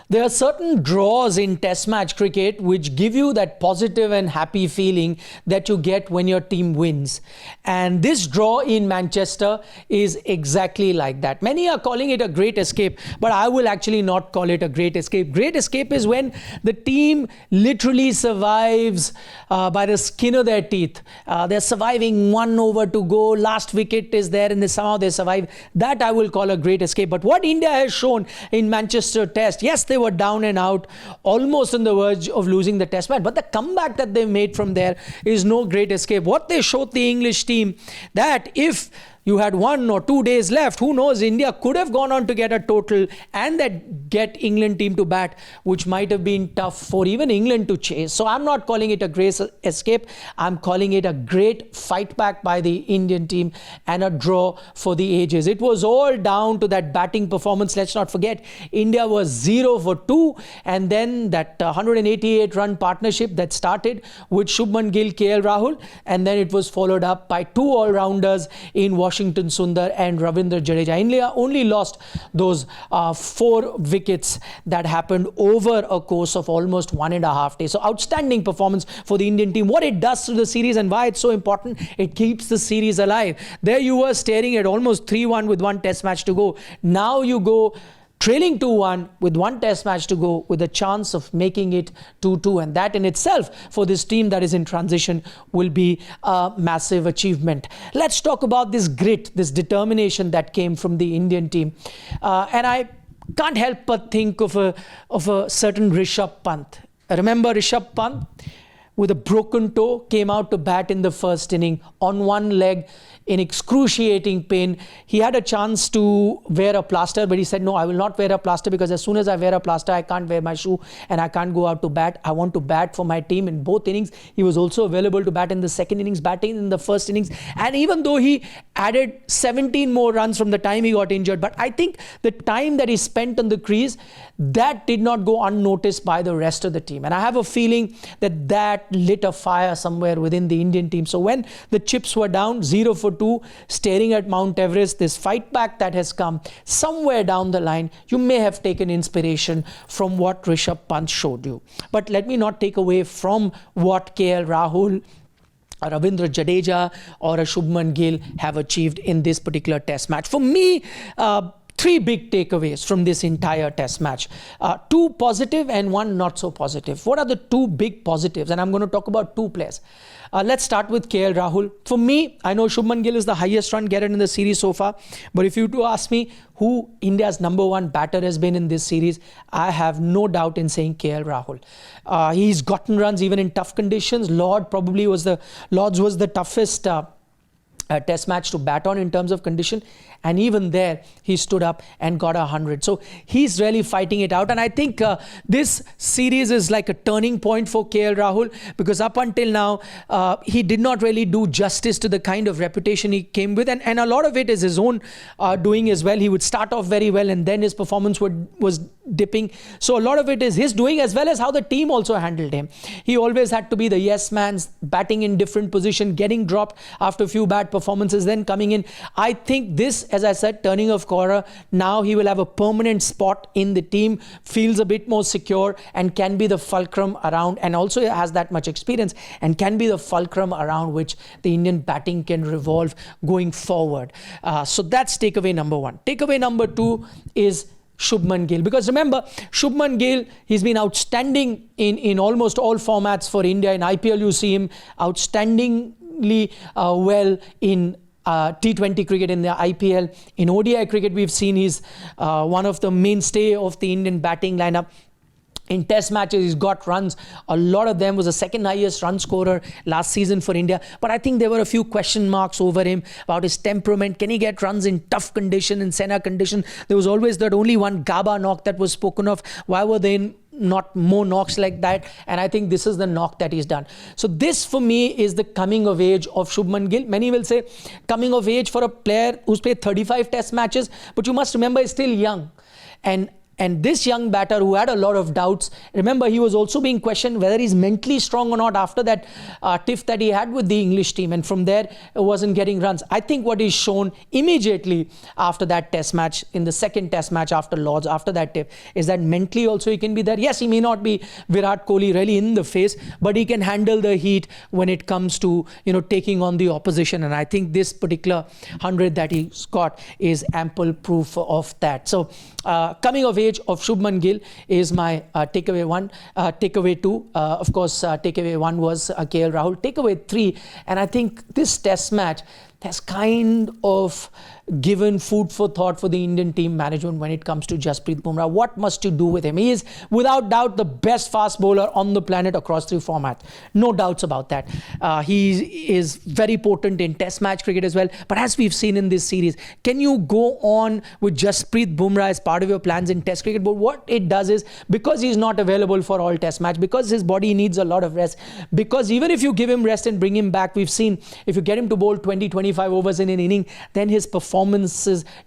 There are certain draws in test match cricket which give you that positive and happy feeling that you get when your team wins. And this draw in Manchester is exactly like that. Many are calling it a great escape, but I will actually not call it a great escape. Great escape is when the team literally survives by the skin of their teeth. They're surviving 1 over to go, last wicket is there and somehow they survive. That I will call a great escape. But what India has shown in Manchester Test, yes, they were down and out, almost on the verge of losing the test match, but the comeback that they made from there is no great escape. What they showed the English team, that if you had 1 or 2 days left, who knows, India could have gone on to get a total and that get England team to bat, which might have been tough for even England to chase. So I'm not calling it a great escape. I'm calling it a great fight back by the Indian team and a draw for the ages. It was all down to that batting performance. Let's not forget, India was 0 for 2, and then that 188 run partnership that started with Shubman Gill, Rahul, and then it was followed up by 2 all-rounders in Washington, Sundar and Ravindra Jadeja. India only lost those 4 wickets that happened over a course of almost 1.5 days. So outstanding performance for the Indian team. What it does to the series and why it's so important, it keeps the series alive. There you were staring at almost 3-1 with 1 test match to go. Now you go trailing 2-1 with 1 test match to go with a chance of making it 2-2, and that in itself for this team that is in transition will be a massive achievement. Let's talk about this grit, this determination that came from the Indian team, and I can't help but think of a certain Rishabh Pant. Remember Rishabh Pant? With a broken toe, came out to bat in the first inning on 1 leg in excruciating pain. He had a chance to wear a plaster, but he said, no, I will not wear a plaster, because as soon as I wear a plaster, I can't wear my shoe and I can't go out to bat. I want to bat for my team in both innings. He was also available to bat in the second innings, batting in the first innings. And even though he added 17 more runs from the time he got injured, but I think the time that he spent on the crease, that did not go unnoticed by the rest of the team. And I have a feeling that that lit a fire somewhere within the Indian team. So when the chips were down, 0 for 2, staring at Mount Everest, this fight back that has come somewhere down the line, you may have taken inspiration from what Rishabh Pant showed you. But let me not take away from what KL Rahul, a Ravindra Jadeja or a Shubman Gill have achieved in this particular test match. For me, 3 big takeaways from this entire test match. 2 positive and 1 not so positive. What are the 2 big positives? And I'm going to talk about 2 players. Let's start with KL Rahul. For me, I know Shubman Gill is the highest run getter in the series so far. But if you to ask me who India's #1 batter has been in this series, I have no doubt in saying KL Rahul. He's gotten runs even in tough conditions. Lords was the toughest test match to bat on in terms of condition, and even there he stood up and got 100. So he's really fighting it out, and I think this series is like a turning point for KL Rahul, because up until now he did not really do justice to the kind of reputation he came with, and a lot of it is his own doing as well. He would start off very well and then his performance was dipping. So a lot of it is his doing, as well as how the team also handled him. He always had to be the yes man, batting in different position, getting dropped after a few bad performances, then coming in. I think this, as I said, turning of corner, now he will have a permanent spot in the team, feels a bit more secure and can be the fulcrum around, and also has that much experience and can be the fulcrum around which the Indian batting can revolve going forward. So that's takeaway number 1. Takeaway number 2 is Shubman Gill, because remember, Shubman Gill, he's been outstanding in almost all formats for India. In IPL you see him outstandingly well in T20 cricket in the IPL. In ODI cricket we've seen he's one of the mainstay of the Indian batting lineup. In test matches, he's got runs. A lot of them, was the second highest run scorer last season for India. But I think there were a few question marks over him about his temperament. Can he get runs in tough condition, in Senna condition? There was always that only one Gaba knock that was spoken of. Why were they not more knocks like that? And I think this is the knock that he's done. So this for me is the coming of age of Shubman Gill. Many will say coming of age for a player who's played 35 test matches. But you must remember, he's still young. And And this young batter who had a lot of doubts, remember he was also being questioned whether he's mentally strong or not after that tiff that he had with the English team, and from there wasn't getting runs. I think what he's shown immediately after that test match, in the second test match after Lords, after that tiff, is that mentally also he can be there. Yes, he may not be Virat Kohli really in the face, but he can handle the heat when it comes to, you know, taking on the opposition. And I think this particular 100 that he's got is ample proof of that. So coming of age of Shubman Gill is my takeaway 1. Takeaway 2, of course, takeaway 1 was KL Rahul. Takeaway 3, and I think this test match has kind of given food for thought for the Indian team management when it comes to Jasprit Bumrah. What must you do with him? He is without doubt the best fast bowler on the planet across 3 formats. No doubts about that. He is very potent in test match cricket as well. But as we've seen in this series, can you go on with Jasprit Bumrah as part of your plans in test cricket? But what it does is, because he's not available for all test match, because his body needs a lot of rest, because even if you give him rest and bring him back, we've seen if you get him to bowl 20-25 overs in an inning, then his performances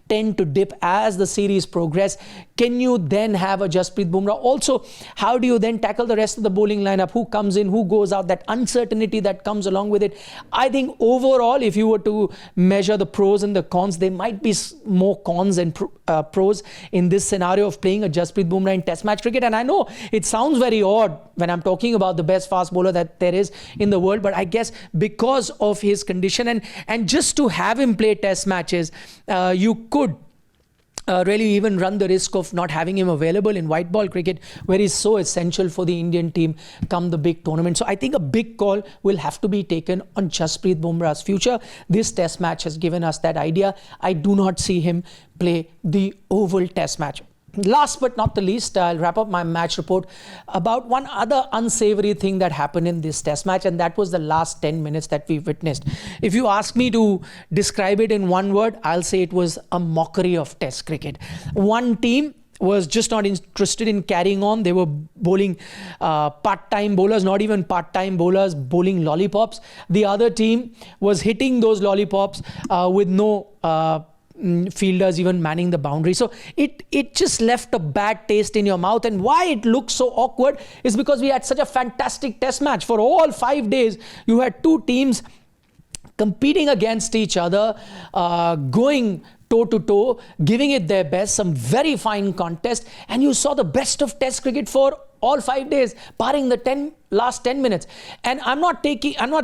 tend to dip as the series progress. Can you then have a Jasprit Bumrah? Also, how do you then tackle the rest of the bowling lineup? Who comes in, who goes out, that uncertainty that comes along with it. I think overall, if you were to measure the pros and the cons, there might be more cons than pros in this scenario of playing a Jasprit Bumrah in test match cricket. And I know it sounds very odd when I'm talking about the best fast bowler that there is in the world, but I guess because of his condition and just to have him play test matches, you could really even run the risk of not having him available in white ball cricket, where he's so essential for the Indian team come the big tournament. So I think a big call will have to be taken on Jasprit Bumrah's future. This test match has given us that idea. I do not see him play the Oval test match. Last but not the least, I'll wrap up my match report about one other unsavory thing that happened in this test match, and that was the last 10 minutes that we witnessed. If you ask me to describe it in one word, I'll say it was a mockery of test cricket. One team was just not interested in carrying on. They were bowling part-time bowlers, not even part-time bowlers, bowling lollipops. The other team was hitting those lollipops with no fielders even manning the boundary. So it just left a bad taste in your mouth. And why it looks so awkward is because we had such a fantastic test match. For all 5 days, you had 2 teams competing against each other, going toe to toe, giving it their best, some very fine contest, and you saw the best of test cricket for all 5 days, barring the last 10 minutes. And I'm not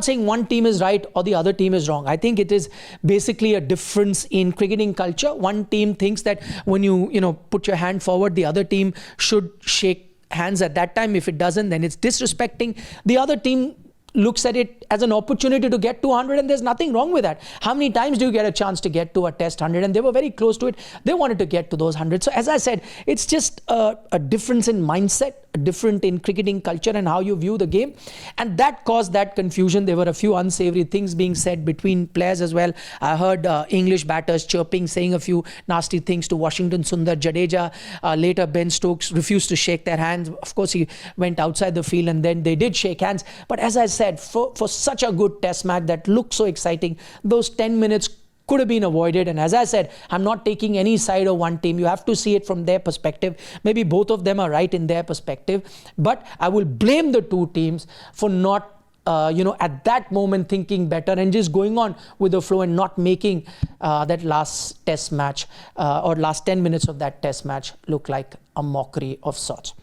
saying one team is right or the other team is wrong. I think it is basically a difference in cricketing culture. One team thinks that when you put your hand forward, the other team should shake hands at that time. If it doesn't, then it's disrespecting. The other team looks at it as an opportunity to get to 100, and there's nothing wrong with that. How many times do you get a chance to get to a test 100? And they were very close to it. They wanted to get to those 100. So as I said, it's just a difference in mindset, different in cricketing culture and how you view the game, and that caused that confusion. There were a few unsavory things being said between players as well. I heard English batters chirping, saying a few nasty things to Washington Sundar, Jadeja. Later Ben Stokes refused to shake their hands. Of course, he went outside the field and then they did shake hands. But as I said, for such a good test match that looked so exciting, those 10 minutes could have been avoided. And as I said, I'm not taking any side of one team. You have to see it from their perspective. Maybe both of them are right in their perspective, but I will blame the 2 teams for not at that moment thinking better and just going on with the flow and not making that last test match or last 10 minutes of that test match look like a mockery of sorts.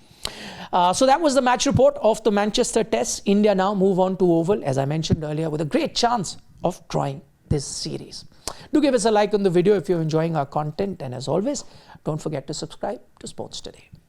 So that was the match report of the Manchester Test. India now move on to Oval, as I mentioned earlier, with a great chance of drawing this series. Do give us a like on the video if you're enjoying our content, and as always, don't forget to subscribe to Sports Today.